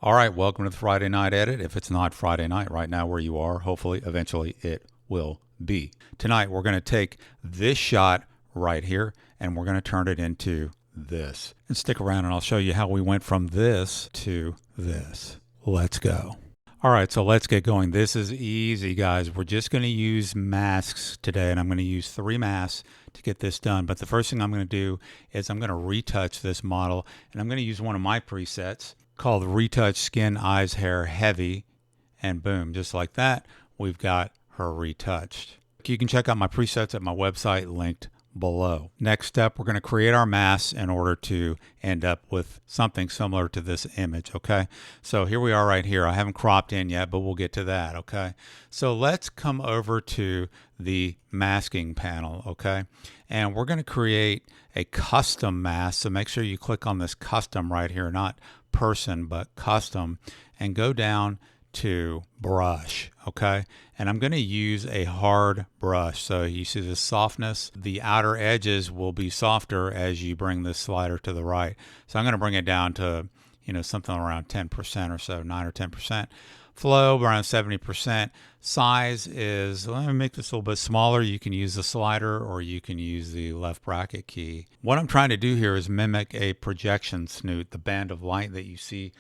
All right, welcome to the Friday Night Edit. If it's not Friday night right now where you are, hopefully, eventually it will be. Tonight, we're going to take this shot right here and we're going to turn it into this. And stick around and I'll show you how we went from this to this. Let's go. All right, so let's get going. This is easy, guys. We're just going to use masks today, and I'm going to use 3 masks to get this done. But the first thing I'm going to do is I'm going to retouch this model, and I'm going to use one of my presets called Retouch Skin, Eyes, Hair, Heavy, and boom, just like that, we've got her retouched. You can check out my presets at my website linked below. Next step, we're going to create our masks in order to end up with something similar to this image, okay? So here we are right here. I haven't cropped in yet, but we'll get to that, okay? So let's come over to the masking panel, okay? And we're going to create a custom mask. So make sure you click on this custom right here, not person, but custom, and go down to brush, okay? And I'm going to use a hard brush. So you see the softness, the outer edges will be softer as you bring this slider to the right. So I'm going to bring it down to, something around 10% or so, 9 or 10%. Flow around 70%. Size is, let me make this a little bit smaller. You can use the slider or you can use the left bracket key. What I'm trying to do here is mimic a projection snoot, the band of light that you see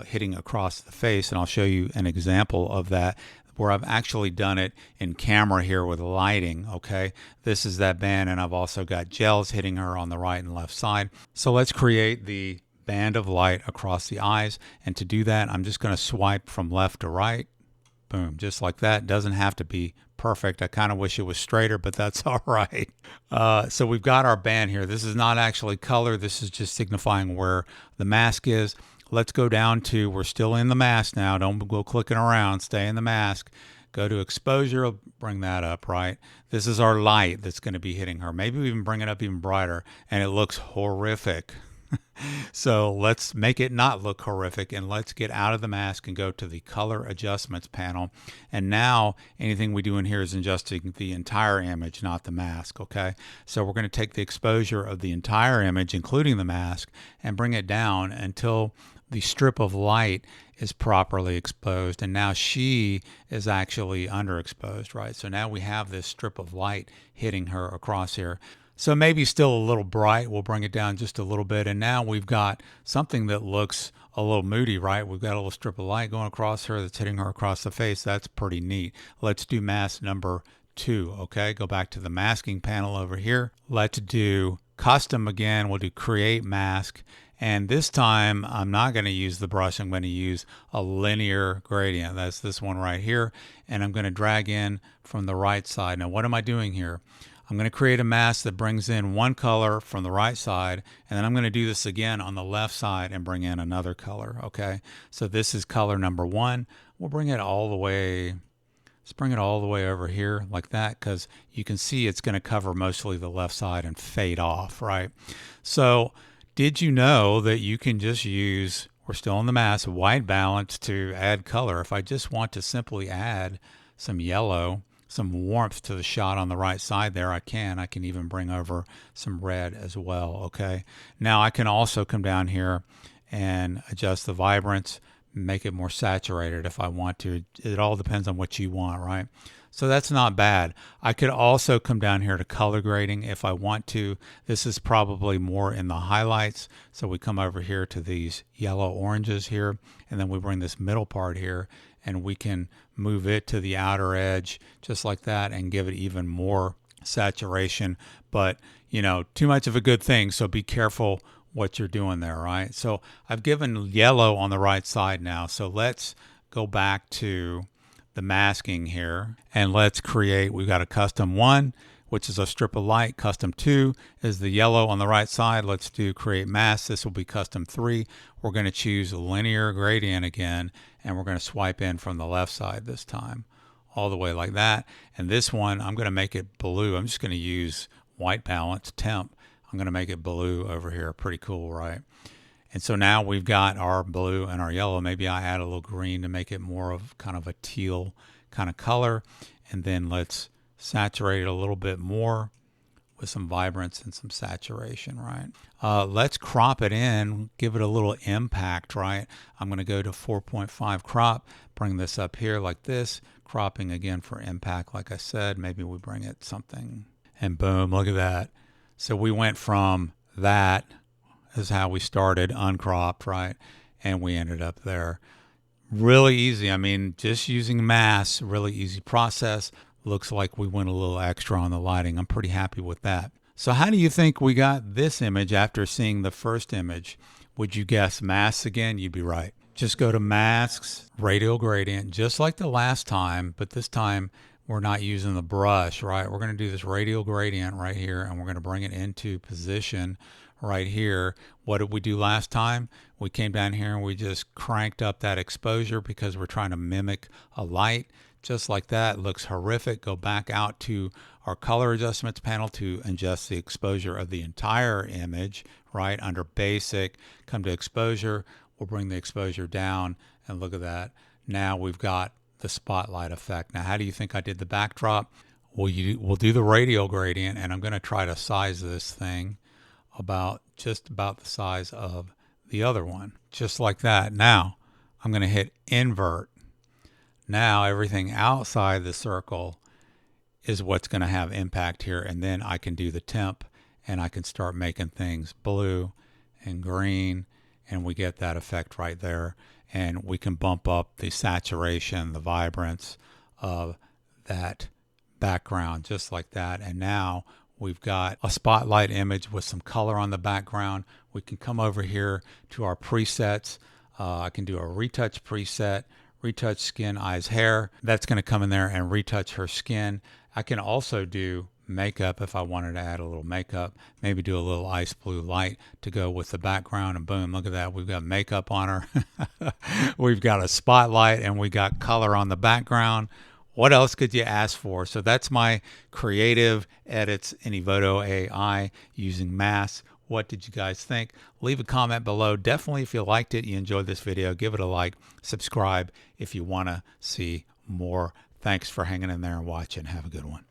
hitting across the face. And I'll show you an example of that where I've actually done it in camera here with lighting, okay? This is that band, and I've also got gels hitting her on the right and left side. So let's create the band of light across the eyes, and to do that I'm just going to swipe from left to right. Boom, just like that. Doesn't have to be perfect. I kind of wish it was straighter, but that's all right. So we've got our band here. This is not actually color. This is just signifying where the mask is. Let's go down to, we're still in the mask now. Don't go clicking around. Stay in the mask. Go to exposure. Bring that up, right? This is our light that's going to be hitting her. Maybe we even bring it up even brighter, and it looks horrific. So let's make it not look horrific, and let's get out of the mask and go to the color adjustments panel. And now anything we do in here is adjusting the entire image, not the mask, okay? So we're going to take the exposure of the entire image, including the mask, and bring it down until the strip of light is properly exposed. And now she is actually underexposed, right? So now we have this strip of light hitting her across here. So maybe still a little bright. We'll bring it down just a little bit. And now we've got something that looks a little moody, right? We've got a little strip of light going across her that's hitting her across the face. That's pretty neat. Let's do mask number 2, okay? Go back to the masking panel over here. Let's do custom again. We'll do create mask. And this time I'm not going to use the brush. I'm going to use a linear gradient. That's this one right here. And I'm going to drag in from the right side. Now what am I doing here? I'm going to create a mask that brings in one color from the right side, and then I'm going to do this again on the left side and bring in another color, okay? So this is color number 1. We'll bring it all the way, let's bring it all the way over here like that, because you can see it's going to cover mostly the left side and fade off, right? So did you know that you can just use, we're still in the mask, white balance to add color? If I just want to simply add some yellow, some warmth to the shot on the right side there, I can even bring over some red as well, okay? Now I can also come down here and adjust the vibrance, make it more saturated if I want to. It all depends on what you want, right? So that's not bad. I could also come down here to color grading if I want to. This is probably more in the highlights. So we come over here to these yellow oranges here, and then we bring this middle part here, and we can move it to the outer edge just like that and give it even more saturation. But, too much of a good thing, so be careful what you're doing there, right? So I've given yellow on the right side now. So let's go back to the masking here, and let's create, we've got a custom 1, which is a strip of light. Custom 2 is the yellow on the right side. Let's do create mask. This will be custom 3. We're going to choose linear gradient again, and we're going to swipe in from the left side this time, all the way like that. And this one, I'm going to make it blue. I'm just going to use white balance temp. I'm going to make it blue over here. Pretty cool, right? And so now we've got our blue and our yellow. Maybe I add a little green to make it more of kind of a teal kind of color. And then let's saturate it a little bit more. with some vibrance and some saturation, right? Let's crop it in, give it a little impact, right? I'm going to go to 4.5 crop, bring this up here like this, cropping again for impact, like I said. Maybe we bring it something, and boom, look at that. So we went from that, is how we started, uncropped, right? And we ended up there. Really easy. I mean, just using mass, really easy process. Looks like we went a little extra on the lighting. I'm pretty happy with that. So how do you think we got this image after seeing the first image? Would you guess masks again? You'd be right. Just go to masks, radial gradient, just like the last time, but this time we're not using the brush, right? We're going to do this radial gradient right here, and we're going to bring it into position right here. What did we do last time? We came down here and we just cranked up that exposure because we're trying to mimic a light. Just like that. Looks horrific. Go back out to our color adjustments panel to adjust the exposure of the entire image, right? Under basic, come to exposure. We'll bring the exposure down, and look at that. Now we've got the spotlight effect. Now, how do you think I did the backdrop? We'll do the radial gradient, and I'm going to try to size this thing just about the size of the other one, just like that. Now I'm going to hit invert. Now everything outside the circle is what's going to have impact here, and then I can do the temp, and I can start making things blue and green, and we get that effect right there. And we can bump up the saturation, the vibrance of that background, just like that. And now we've got a spotlight image with some color on the background. We can come over here to our presets. I can do a retouch preset, retouch skin, eyes, hair. That's going to come in there and retouch her skin. I can also do makeup if I wanted to add a little makeup, maybe do a little ice blue light to go with the background, and boom, look at that. We've got makeup on her. We've got a spotlight, and we got color on the background. What else could you ask for? So that's my creative edits in Evoto AI using masks. What did you guys think? Leave a comment below. Definitely, if you liked it, you enjoyed this video, give it a like, subscribe if you want to see more. Thanks for hanging in there and watching. Have a good one.